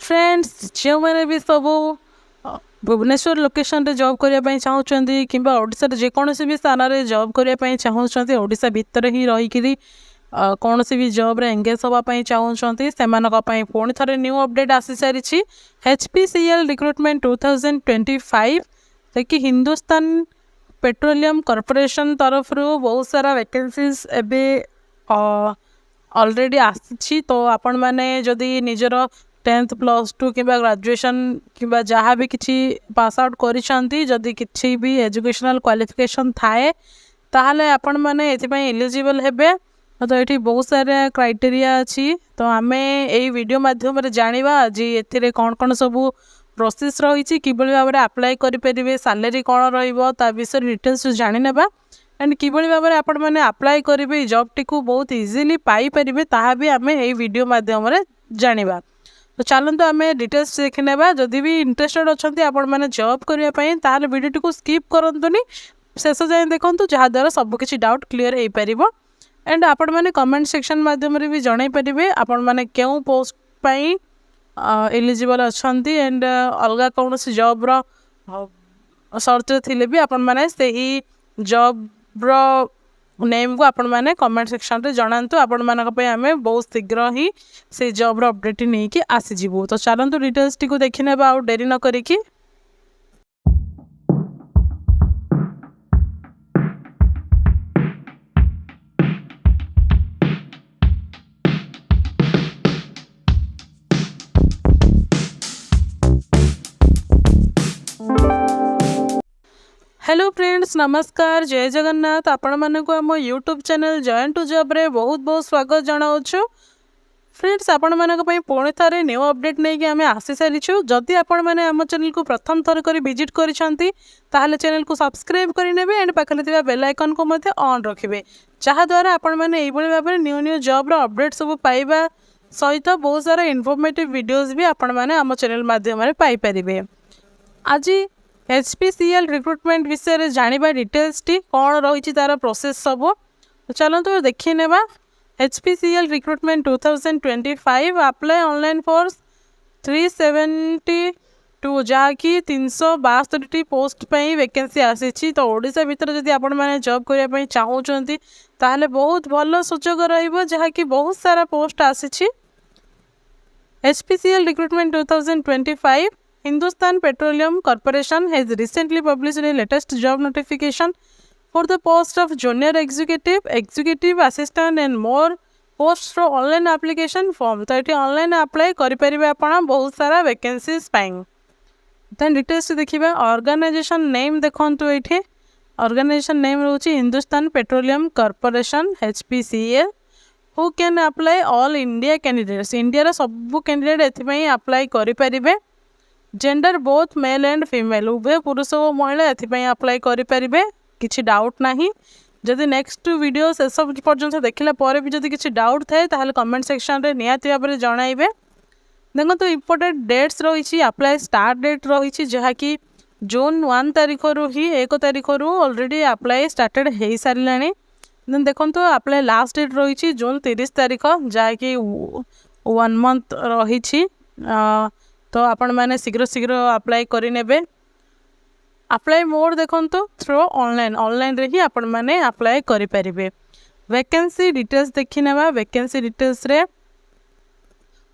Friends जो मैंने भी सब भुवनेश्वर लोकेशन रे जॉब करने चाहूँगी कि ओडिशा जेकोसी भी स्थान में जॉब करने चाहूँगी ओडिशा भितर ही रहीकि कौन भी जॉब रे एंगेज होगापी चाहूँगी से पुणी थे न्यू अपडेट आसी सारी HPCL रिक्रुटमेंट 2025 देखिए हिंदुस्तान पेट्रोलियम कॉर्पोरेशन तरफ बहुत सारा वैकेंसीज एबे ऑलरेडी आसी तो आपण मैंने जदि निजर 10th +2 कि ग्रेजुएशन कि जहाँ भी किसी पास आउट करिसेंती जदि किसी भी एजुकेशनल क्वालिफिकेशन थाए ताहले आपण माने एथिपई एलिजिबल हेबे। तो ये बहुत सारा क्राइटेरिया अच्छी तो आमे यही वीडियो माध्यम रे जानिबा आज एथिरे कौन कौन सब प्रोसेस रही कि भाव में अप्लाई करेंगे सैलरी कौन रा विषय डिटेल्स जानी नेबा एंड कि भाव में आपण मैंने अप्लाई करेंगे जॉब टी को बहुत इजीली पाइपर ताहा भी आम यही वीडियो माध्यम जानिबा। तो चलते आम डिटेल्स देखी नेबा जदि भी इंटरेस्टेड अच्छा आपण मैंने जॉब करने ताहले वीडियो को स्किप करंतुनी शेष जाए देखूँ जहाँद्वारा सबकि डाउट क्लीयर हो पार एंड आपण मैंने कमेंट सेक्शन माध्यम भी जन पारे आपण मैंने क्यों पोस्ट पाई एलिजिबल अच्छा एंड अलग कौन जॉब सर्च थे भी आपण मैंने से ही जॉब नेम को आपण मैंने कमेंट सेक्शन रे जनातु आपण मानक आम बहुत शीघ्र ही से जॉब अपडेट नहीं कि आसीजु। तो चलतु डिटेल्स टी को देखी नेबा आ डेरी न करिकी। हेलो फ्रेंड्स नमस्कार जय जगन्नाथ आपण मानक आम YouTube channel join to job रे बहुत बहुत स्वागत जनाऊँ। फ्रेंड्स आपण मानक पुणी थे न्यू अपडेट नहीं कि आम आसी सारीचु जदि आपण मैंने आम चैनल को प्रथम थर कर विजिट करिसेंती ताहले चैनल को सब्सक्राइब करेंगे एंड पाखरे थिबा बेल आइकन को मध्य ऑन रखिबे जहाँद्वारा आपण मैंने यही भाव में न्यू न्यू जॉब अपडेट सब पाइबा सहित बहुत सारा इनफॉर्मेटिव वीडियोस भी आपण मैंने आम चैनल माध्यम पाई परिबे। आज HPCL रिक्रुटमेंट विषय जानिबा डिटेल्स टी कौन रही तार प्रोसेस सब। तो चलते देखी नेबा HPCL recruitment 2025 apply online for 372 जहाँकि 362 पोस्ट पे वैकेंसी आसी। तो ओडिशा भितर जदि आपण मैंने जॉब करने चाहूँगी ताहले बहुत भल सुजोग रहिबो जहाँकि बहुत सारा पोस्ट आसी। HPCL recruitment 2025 Hindustan Petroleum Corporation has recently published a latest job notification for the post of junior executive, executive assistant and more posts for online application form। तो ये ऑनलाइन अप्लाई करें आप बहुत सारा वैकेंसीज पाएंगे। Then details देखिए organisation name देखो ये ऑर्गेनाइजेशन नेम रोचे Hindustan Petroleum corporation HPCL who can apply all India candidates India सब कैंडिडेट एथि अप्लाई करें। Gender both male and female उभय पुरुष और महिला एथि अप्लाई करें किसी डाउट नहीं। जदि नेक्स्ट वीडियो शेष पर्यंत देखला पर भी जदि किसी डाउट थाए ताहले कमेंट सेक्शन रे निहाती भाव में जणाइबे। देखो तो इम्पोर्टेंट डेट्स रही अप्लाई स्टार्ट डेट रही जहाँकि जून 1 तारीख रु ही 1 तारीख रु ऑलरेडी अप्लाई स्टार्टेड हो सारा। देन देखो तो अप्लाई लास्ट डेट रही जून 30 तारीख जहाँकि 1 मंथ रही। तो आपण मैंने शीघ्र शीघ्र अप्लाई करें। अप्लाई मोड देखो तो थ्रू ऑनलाइन रे ही आपण मैंने अप्लाई करें। वैकेंसी डिटेल्स देखी नेबा वैकेंसी डिटेल्स रे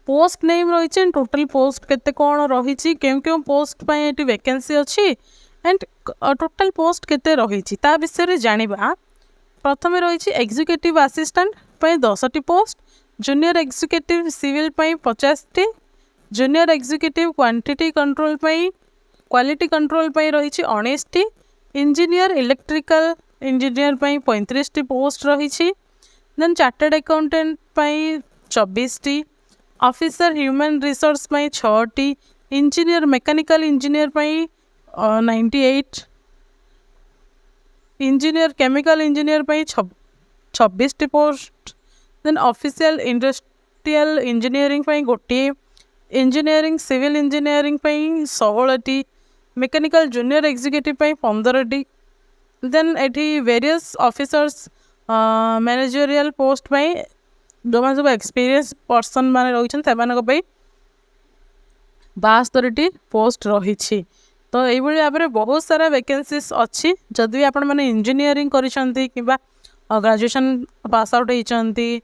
पोस्ट नेम रही टोटल पोस्ट केते कौन रही क्यों क्यों पोस्ट पाई ये वैकेंसी अच्छी एंड टोटल पोस्ट केते रही ता विषय जानिबा। प्रथम रही एग्जीक्यूटिव असिस्टेंट 10टी पोस्ट, जूनियर एग्जीक्यूटिव सिविल 50टी, junior executive quantity control quality control रही 19टी, इंजीनियर इलेक्ट्रिकल इंजीनियर 35टी पोस्ट रही। देन चार्टर्ड अकाउंटेंट 24टी, ऑफिसर ह्यूमन रिसोर्स 6टी, engineer mechanical engineer 98, engineer chemical engineer 26टी post. Then official industrial engineering गोटे, engineering civil engineering 16टी, मैकेनिकल जूनियर एग्जीक्यूटिव 15टी। देन एटी वेरियस ऑफिसर्स मैनेजरियल पोस्ट जो मैंने सब एक्सपीरियंस पर्सन मैंने रही 62टी पोस्ट रही। तो यही भाव में बहुत सारा वैकेंसीज अच्छी। जदि भी आपण मैंने इंजीनियरिंग करिसेंती किबा ग्रेजुएशन पास आउट होइचंती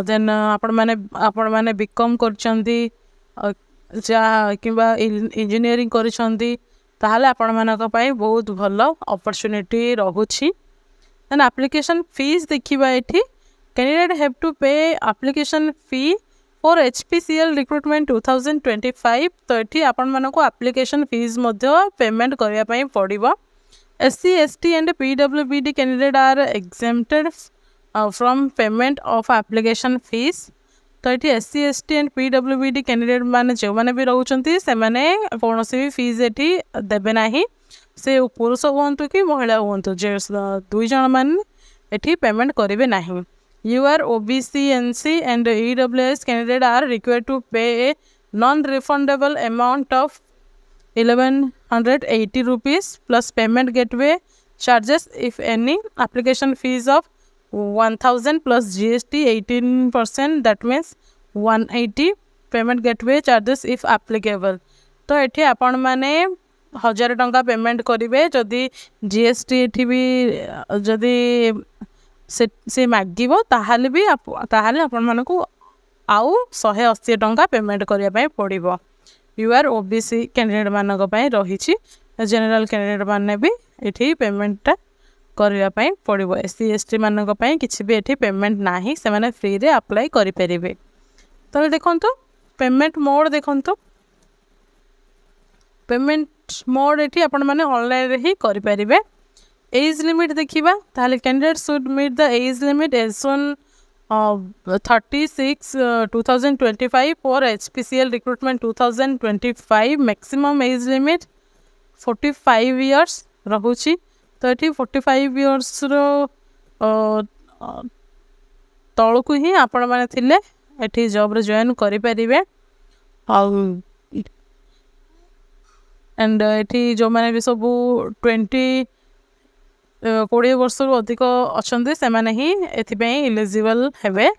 देन आपण मैंने बीकॉम करचंती किबा इंजीनियरिंग करिसेंती ताहले आपण मानक पई बहुत भल अपॉर्चुनिटी रहुछि। देन एप्लिकेशन फीस देखिबा एठी कैंडिडेट हैव टू पे application fee for HPCL recruitment 2025। तो ये आपण मानक एप्लिकेशन फीस पेमेंट करने पड़ो। SC ST and PWBD candidate are exempted from payment of application fees। तो ये SC ST and PWBD candidate माने जो माने भी रहउचंती से माने कौन सी भी फीस एठी देबे नाही। से पुरुष हुंतु कि महिला हुंतु जे दुई जन मान एठी पेमेंट करिवे नाही। UR OBC NC and EWS candidate are required to pay a non-refundable amount of 1180 rupees plus payment gateway charges if any, application fees of 1000 plus GST 18%, that means 180, payment gateway charges if applicable। तो एठी आपण माने 1000 टंका payment करिवे जदि GST एठी भी जदि से मागिबो ताहाले भी ताहाले आपण मानकू आउ 180 टंका पेमेंट करिया पय पड़िबो। UR OBC कैंडिडेट मानक पय रहिछि। जनरल कैंडिडेट माने भी एठी पेमेंट करिया पय पड़िबो। SC ST मानक पय किछि भी एठी पेमेंट नाही, से माने फ्री रे अप्लाई करि परिबे। तो देखंतु पेमेंट मोड देखंतु पेमेंट मोड एठी आपण माने ऑनलाइन रे ही करि परिबे। एज लिमिट देखिबा ताले candidate should meet the age limit as on 36 2025 for HPCL recruitment 2025। Maximum age limit 45 years रहुछि। तो ये 45 इयर्स तलकू ही आपण माने थिले एठी जॉब रे जॉइन करि परिबे। एंड एठी जो माने भी सब 20 वर्ष अधिक अच्छे से माने ही एथिपई एलिजिबल हेबे।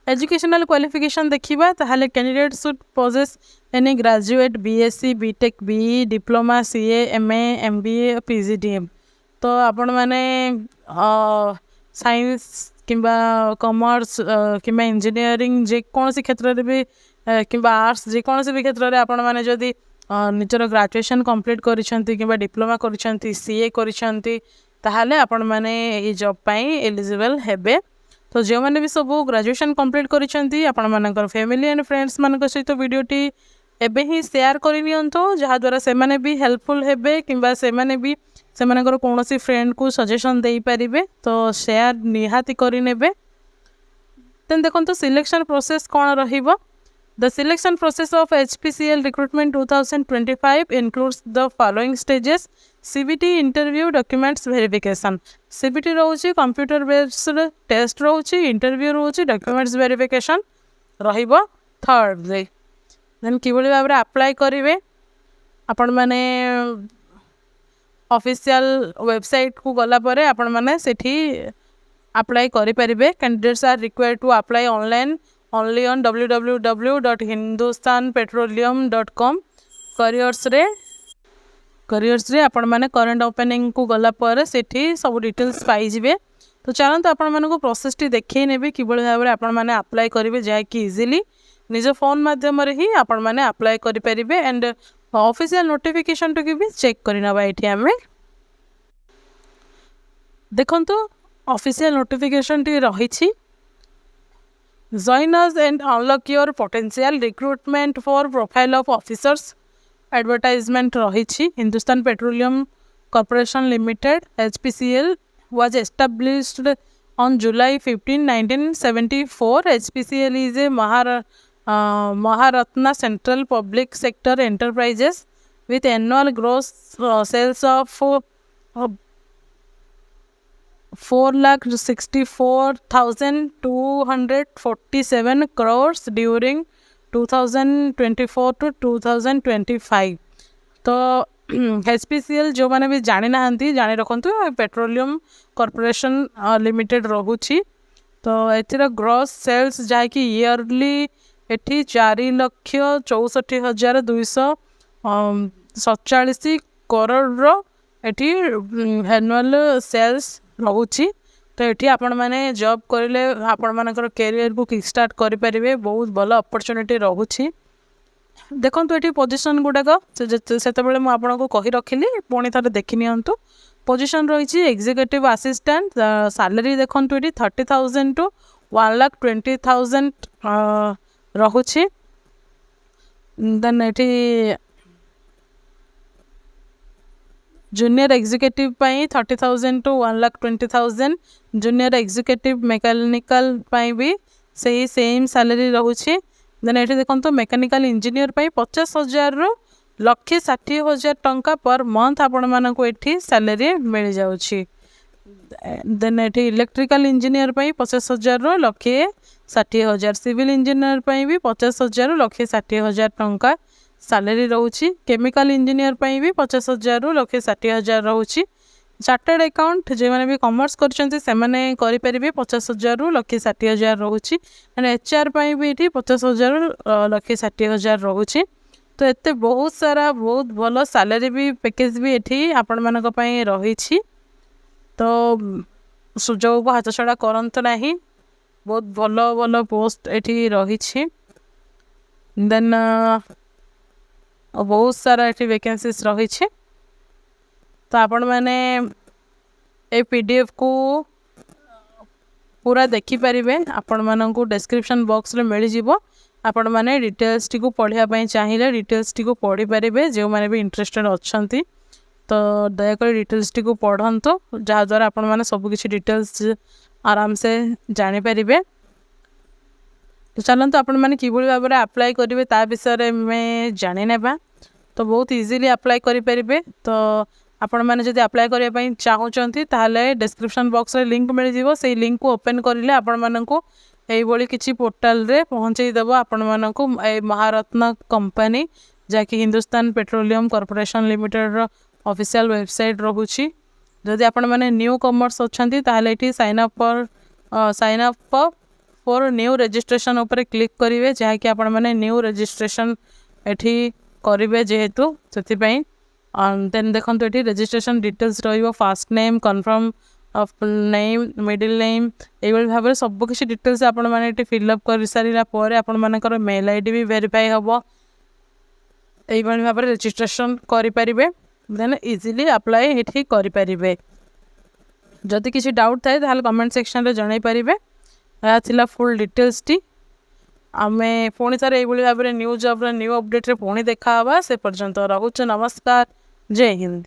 एजुकेशनल क्वालिफिकेशन देखिबा ताहाले candidate should possess any graduate BSc BTech BE diploma CA MA MBA PGDM। तो आपण माने साइंस किंबा कॉमर्स किंबा इंजीनियरिंग जे कौन सी क्षेत्र रे भी किंबा आर्ट्स जे कौन सी भी क्षेत्र रे आपण माने जदी निजर ग्रेजुएशन कंप्लीट करिसंती किंबा डिप्लोमा करिसंती CA करिसंती ताहाले आपण माने ए जॉब पाई एलिजिबल हेबे। तो जो माने भी सब ग्रेजुएशन कंप्लीट करिसंती आपण मानकर फैमिली एंड फ्रेंड्स मानक सहित वीडियोटी एबे ही शेयर करि नियंतो, जहा द्वारा से माने भी हेल्पफुल हेबे किंबा से माने भी से मानकर कोनोसी फ्रेंड को सजेशन देई परिबे। तो शेयर निहाती करि नेबे। देन देखंतो सिलेक्शन प्रोसेस कोन रहिबो। The selection process of HPCL recruitment 2025 includes the following stages: CBT interview, documents verification। CBT रोची कंप्यूटर बेस्ड टेस्ट रोची, इंटरव्यू रोची, डॉक्यूमेंट्स वेरिफिकेशन रहिबो थर्ड डे। देन किबोली भाबरे अप्लाई करिवे आपण माने ऑफिशियल वेबसाइट को गला परे आपण माने सेठी अप्लाई करि परिबे। Candidates are required to apply online only on www.hindustanpetroleum.com। Careers रे आपण माने करंट ओपनिंग को गला पर सेठी सब डिटेल्स पाई जिवे। तो चलंत आपण मानको प्रोसेस टी देखै नेबे किबोली भाबरे आपण माने अप्लाई करिवे जाय कि इजीली निज फोन माध्यम रे ही आपण माने अप्लाई करि परिबे। एंड ऑफिशियल नोटिफिकेशन टू भी चेक करिनबा एठी हमें देखंतु ऑफिशियल नोटिफिकेशन टी रहिछि। Join us and unlock your potential recruitment for profile of officers। Advertisement रहिछि। Hindustan Petroleum Corporation Limited HPCL was established on July 15, 1974। HPCL is a Maharatna Central Public Sector Enterprises with annual gross sales of 4,64,247 crores during 2024 to 2025। तो HPCL जो माने भी जानी नाहंती जानी रखंतु petroleum Corporation limited रहुछि। तो एथिर gross sales जाय कि yearly एठी 4,64,247 करोड़ एठी एनुअल सेल्स रोची। तो ये आपण मैंने जॉब करेंगे आपण मानकर कैरियर को किक स्टार्ट करेंगे, बहुत भल अपॉर्चुनिटी रोची। देखो ये पोजिशन गुड़ाक से मुझे कही रखिली पुणी थे देखी नियंतु। पोजिशन रही एग्जीक्यूटिव असिस्टेंट, सैलरी देखो ये 30,000 टू 1,20,000 रोची। देन ये junior executive 30,000 to 1,20,000, junior executive mechanical भी सही सेम सैलरी रोचे। देन ये देखो मेकानिकल इंजीनियर 50,000 रु 1,60,000 टंका पर मंथ आपण मानक ये सैलरी मिल जाउछि। देन ये इलेक्ट्रिकल इंजीनियर 50,000 रु 1,60,000, सिविल इंजीनियर भी 50,000 रु 1,60,000 टंका सैलरी रोची। केमिकल इंजीनियर भी 50,000 रु 1,60,000 रोची। चार्टर्ड अकाउंट जो मैंने भी कॉमर्स करछन्ति से माने करि परिबे 50,000 रु 1,60,000 रोची। HR भी ये 50,000 रु 1,60,000 रोची। तो एते बहुत सारा बहुत भल सैलरी भी पैकेज भी ये आपण मानक पई रही। तो सुजोग को हाथ छड़ा करंतु नहीं, बहुत भल भल पोस्ट ये रही। देन बहुत सारा ये वैकेंसीज रही। तो आपण मैंने ए PDF को पूरा देखिपारे, आपण मानक डिस्क्रिप्शन बॉक्स रे मिल जिवो। आपण माने डिटेल्स टी को पढ़ाई चाहिए डिटेल्स टी को पढ़ी पारे, जो मैंने भी इंटरेस्टेड अच्छा। तो दयाक डिटेल्स टी को पढ़ंतु, जहाँद्वारा आपण मैंने सबकि डिटेल्स आराम से जानीपारे। तो चलते आपण मैंने कि भाव में अप्लाई करेंगे ता विषय में जानी नेबा। तो बहुत इजीली अप्लाई करेंगे। तो आपण मैंने जब अप्लाई करने चाहूँगी ताहले डिस्क्रिप्शन बॉक्स रे लिंक मिल जिवो। से लिंक को ओपन करेंगे आपण मानक यही किसी पोर्टाल रे पहुँचईदेव आपण मानक महारत्न कंपनी जहाँकि Hindustan Petroleum Corporation Limited official website रोची। जदि आपण मैंने न्यू कॉमर्स अच्छा ताहले ये sign up for new registration उपर क्लिक करेंगे, जहाँकि आपण मैंने न्यू रजिस्ट्रेशन एठी करेंगे जेहेतु से। देन देखो ये रजिस्ट्रेशन डिटेल्स रो first name, confirm of name, middle name, ये भाव में सबकि डिटेल्स आपण मैंने फिलअप कर सारा पर आपण मानकर मेल आईडी भी वेरीफाई हम। यही भाव में रजिस्ट्रेशन करेंगे। देन इजिली अप्लाई ये करेंगे। जदि किसी डाउट थाए ताहले कमेंट सेक्शन रे जणाई पारिबे। या फुल डिटेल्स टी आमे पुणी थर ये भाव में न्यू जॉब न्यू अपडेट रे पुणी देखा से पर्यंत रहुछु। नमस्कार, जय हिंद।